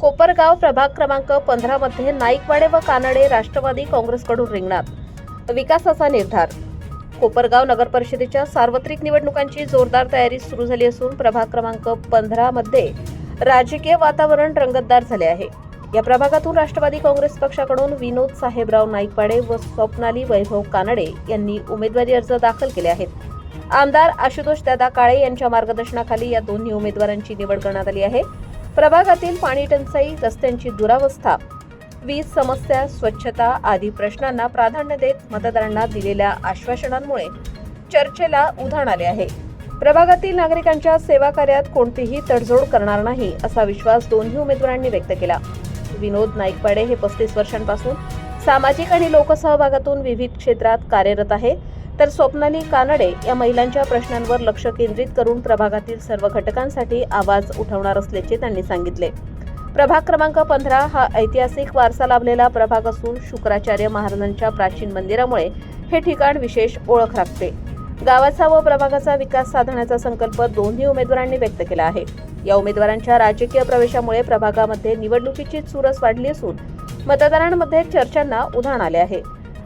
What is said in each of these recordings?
कोपरगाव प्रभाग क्रमांक 15 मध्ये नाईकवाडे व कानडे राष्ट्रवादी काँग्रेसकडून रिंगणात विकासाचा निर्धार। कोपरगाव नगर परिषदेच्या सार्वत्रिक निवडणुकांची जोरदार तयारी सुरू झाली असून प्रभाग क्रमांक 15 मध्ये राजकीय वातावरण रंगतदार झाले आहे। या प्रभागातून राष्ट्रवादी काँग्रेस पक्षाकडून विनोद साहेबराव नाईकवाडे व स्वप्नाली वैभव कानडे यांनी उमेदवारी अर्ज दाखल केले आहेत। आमदार आशुतोष दादा काळे यांच्या मार्गदर्शनाखाली या दोन्ही उमेदवारांची निवड करण्यात आली आहे। प्रभागातील पाणी टंचाई, रस्त्यांची दुरावस्था, वीज समस्या, स्वच्छता आदी प्रश्नांना प्राधान्य देत मतदारांना दिलेल्या आश्वासनांमुळे चर्चेला उधाण आले आहे। प्रभागातील नागरिकांच्या सेवा कार्यात कोणतीही तडजोड करणार नाही असा विश्वास दोन्ही उमेदवारांनी व्यक्त केला। विनोद नाईकवाडे हे 35 वर्षांपासून सामाजिक आणि लोकसहभागातून विविध क्षेत्रात कार्यरत आहे, तर स्वप्नाली कानडे या महिलांच्या प्रश्नांवर लक्ष केंद्रित करून प्रभागातील सर्व घटकांसाठी आवाज उठवणार असल्याचे त्यांनी सांगितले। प्रभाग क्रमांक 15 हा ऐतिहासिक वारसा लाभलेला प्रभाग असून शुक्राचार्य महाराजांच्या प्राचीन मंदिरामुळे हे ठिकाण विशेष ओळख राखते। गावाचा व प्रभागाचा विकास साधण्याचा संकल्प दोन्ही उमेदवारांनी व्यक्त केला आहे। या उमेदवारांच्या राजकीय प्रवेशामुळे प्रभागामध्ये निवडणुकीची चुरस वाढली असून मतदारांमध्ये चर्चांना उधाण आले आहे।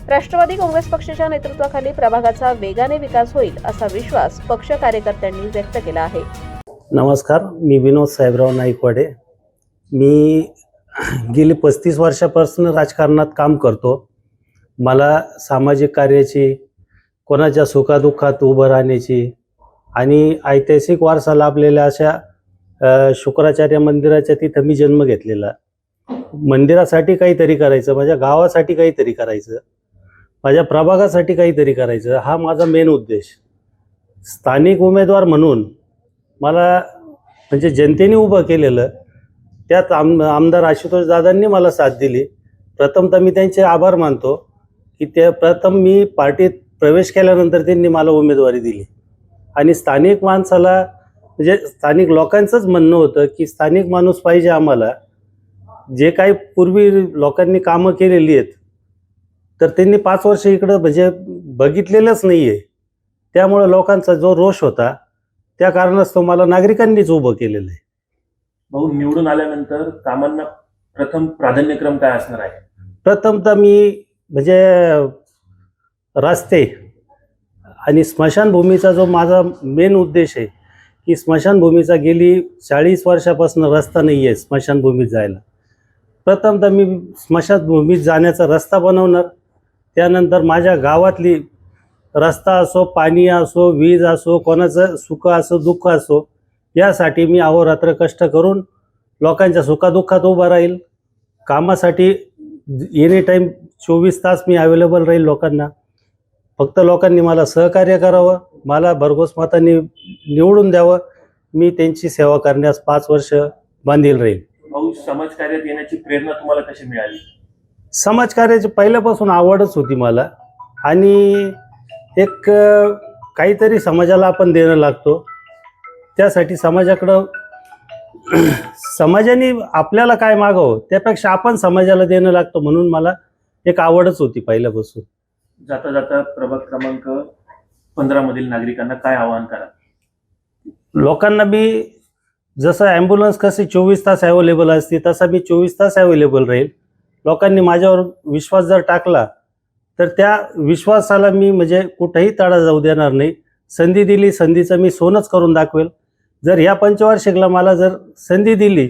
राष्ट्रवादी काँग्रेस पक्षाच्या नेतृत्वाखाली प्रभागाचा वेगाने विकास होईल असा विश्वास पक्ष कार्यकर्त्यांनी व्यक्त केला आहे। नमस्कार, मी विनोद साहेबराव नाईकवाडे। मी गेली 35 वर्षापासून राजकारणात काम करतो। मला सामाजिक कार्याची, कोणाच्या सुखादुःखात उभं राहण्याची आणि ऐतिहासिक वारसा लाभलेल्या अशा शुक्राचार्य मंदिराच्या तिथं मी जन्म घेतलेला। मंदिरासाठी काहीतरी करायचं, माझ्या गावासाठी काहीतरी करायचं, माझ्या प्रभागासाठी काहीतरी करायचं, हा माझा मेन उद्देश। स्थानिक उमेदवार म्हणून मला म्हणजे जनतेने उभं केलेलं, त्यात आमदार आशुतोष दादांनी मला साथ दिली। प्रथमतः मी त्यांचे आभार मानतो की ते प्रथम मी पार्टीत प्रवेश केल्यानंतर त्यांनी मला उमेदवारी दिली। आणि स्थानिक माणसाला म्हणजे स्थानिक लोकांचंच म्हणणं होतं की स्थानिक माणूस पाहिजे आम्हाला। जे काही पूर्वी लोकांनी कामं केलेली आहेत तर त्यांनी 5 वर्ष इकडं म्हणजे बघितलेलंच नाही आहे। त्यामुळे लोकांचा जो रोष होता त्या कारणास्तव मला नागरिकांनीच उभं केलेलं आहे। भाऊ, निवडून आल्यानंतर कामांना प्रथम प्राधान्यक्रम काय असणार आहे? प्रथमतः मी म्हणजे रस्ते आणि स्मशानभूमीचा जो माझा मेन उद्देश आहे की स्मशानभूमीचा गेली 40 वर्षापासून रस्ता नाही आहे स्मशानभूमीत जायला। प्रथमतः मी स्मशानभूमीत जाण्याचा रस्ता बनवणार। त्यानंतर माझ्या गावातली रस्ता असो, पाणी असो, वीज असो, कोणाचं सुख असो, दुःख असो, यासाठी मी अहोरात्र कष्ट करून लोकांच्या सुखादुःखात उभा राहील। कामासाठी एनी टाईम 24 तास मी अवेलेबल राहील लोकांना। फक्त लोकांनी मला सहकार्य करावं, मला भरघोस मतांनी निवडून द्यावं। मी त्यांची सेवा करण्यास 5 वर्ष बांधील राहील। भाऊ, समाजकार्यात येण्याची प्रेरणा तुम्हाला कशी मिळाली? समाजकार्याची पहिल्यापासून आवडच होती मला आणि एक काहीतरी समाजाला आपण देणं लागतो। त्यासाठी समाजाकडं समाजाने आपल्याला काय मागावं त्यापेक्षा आपण समाजाला देणं लागतो, म्हणून मला एक आवडच होती पहिल्यापासून। जाता जाता प्रभाग क्रमांक 15 मधील नागरिकांना काय आवाहन करा? लोकांना मी जसं ॲम्ब्युलन्स कसे 24 तास अवेलेबल असते तसा मी 24 तास अवेलेबल राहील। लोकांनी माझ्यावर विश्वास जर टाकला तर त्या विश्वासाला मी म्हणजे कुठेही तडा जाऊ देणार नाही। संधी दिली, संधीचं मी सोनच करून दाखवेल। जर ह्या पंचवार्षिकला मला जर संधी दिली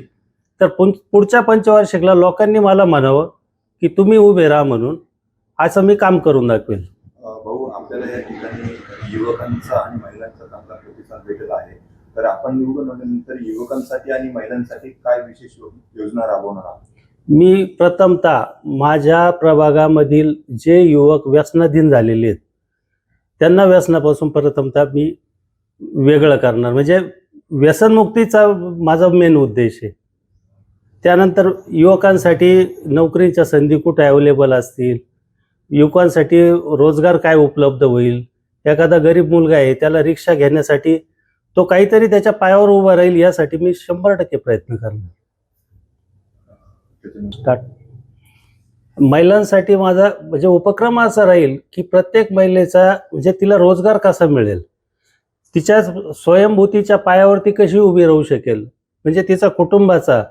तर पुढच्या पंचवार्षिकला लोकांनी मला म्हणावं की तुम्ही उभे राहा म्हणून, असं मी काम करून दाखवेल। भाऊ, आपल्याला या ठिकाणी युवकांचा आणि महिलांचा चांगला प्रतिसाद भेटला आहे, तर आपण निवडून आल्यानंतर युवकांसाठी आणि महिलांसाठी काय विशेष योजना राबवणार आहात? मी प्रथमतः माझ्या प्रभागामधील जे युवक व्यसनाधीन झालेले आहेत त्यांना व्यसनापासून प्रथमतः मी वेगळं करणार, म्हणजे व्यसनमुक्तीचा माझा मेन उद्देश आहे। त्यानंतर युवकांसाठी नोकरीच्या संधी कुठे अवेलेबल असतील, युवकांसाठी रोजगार काय उपलब्ध होईल, एखादा गरीब मुलगा आहे त्याला रिक्षा घेण्यासाठी तो काहीतरी त्याच्या पायावर उभा राहील, यासाठी मी 100% प्रयत्न करणार। महिलांसाठी माझा म्हणजे उपक्रम असा राहील की प्रत्येक महिलेचा म्हणजे तिला रोजगार कसा मिळेल, तिच्या स्वयंभूतीच्या पायावरती कशी उभी राहू शकेल, म्हणजे तिचा कुटुंबाचा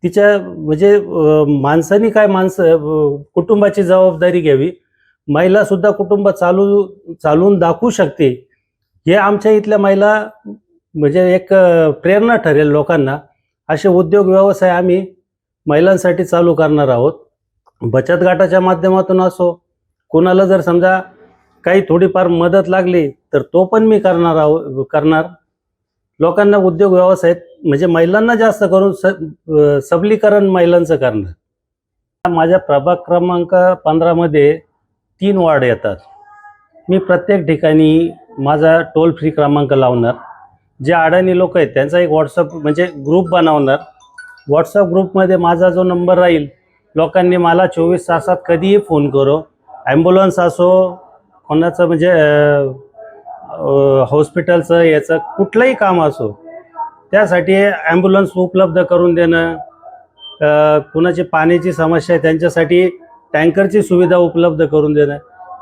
तिच्या म्हणजे माणसानी काय कुटुंबाची जबाबदारी घ्यावी, महिला सुद्धा कुटुंब चालवून दाखवू शकते, हे आमच्या इथल्या महिला म्हणजे एक प्रेरणा ठरेल लोकांना. असे उद्योग व्यवसाय आम्ही महिलांसाठी चालू करणार आहोत. बचत गटाच्या माध्यमातून असो, कोणाला जर समजा काही थोडीफार मदत लागली तर तो पण मी करणार. लोकांना उद्योग व्यवसाय म्हणजे महिलांना जास्त करून सबलीकरण महिलांचं करणार. माझ्या प्रभाग क्रमांक 15 मध्ये 3 वार्ड येतात. मी प्रत्येक ठिकाणी माझा टोल फ्री क्रमांक लावणार. जे अडाणी लोक आहेत त्यांचा एक व्हॉट्सअप म्हणजे ग्रुप बनवणार. व्हॉट्सअप ग्रुपमध्ये माझा जो नंबर राहील, लोकांनी मला 24 तासात कधीही फोन करो. ॲम्ब्युलन्स असो, कोणाचं म्हणजे हॉस्पिटलचं याचं कुठलंही काम असो, त्यासाठी ॲम्ब्युलन्स उपलब्ध करून देणं, कुणाची पाण्याची समस्या आहे त्यांच्यासाठी टँकरची सुविधा उपलब्ध करून देणं,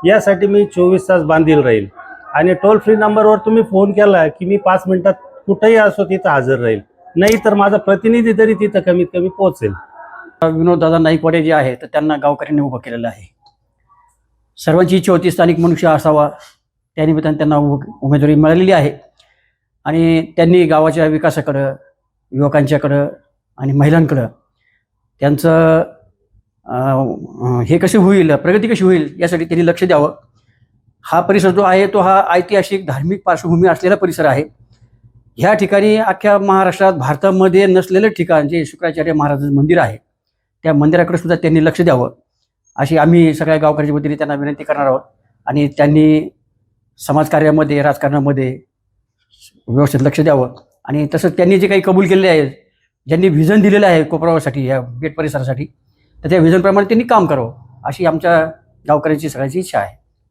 यासाठी मी 24 तास बांधील राहील. आणि टोल फ्री नंबरवर तुम्ही फोन केला की मी 5 मिनिटात कुठंही असो तिथं हजर राहील. नाही तर माझा प्रतिनिधी तरी तिथं कमीत कमी पोहोचेल. विनोददादा नाईकवाडे जे आहे तर त्यांना गावकऱ्यांनी उभं केलेलं आहे. सर्वांची इच्छा होती स्थानिक मनुष्य असावा, त्यानिमित्ताने त्यांना उमेदवारी मिळालेली आहे. आणि त्यांनी गावाच्या विकासाकडं, युवकांच्याकडं आणि महिलांकडं त्यांचं हे कसे होईल, प्रगती कशी होईल यासाठी त्यांनी लक्ष द्यावं. हा परिसर जो आहे तो हा ऐतिहासिक धार्मिक पार्श्वभूमी असलेला परिसर आहे. ह्या ठिकाणी अख्ख्या महाराष्ट्रात, भारतामध्ये नसलेलं ठिकाण जे शुक्राचार्य महाराजांचं मंदिर आहे, त्या मंदिराकडे सुद्धा त्यांनी लक्ष द्यावं अशी आम्ही सगळ्या गावकऱ्यांच्या वतीने त्यांना विनंती करणार आहोत. आणि त्यांनी समाजकार्यामध्ये, राजकारणामध्ये व्यवस्थित लक्ष द्यावं. आणि तसंच त्यांनी जे काही कबूल केलेले आहे, ज्यांनी व्हिजन दिलेलं आहे कोपरावासाठी, या गेट परिसरासाठी, तर त्या व्हिजनप्रमाणे त्यांनी काम करावं अशी आमच्या गावकऱ्यांची सगळ्यांची इच्छा आहे.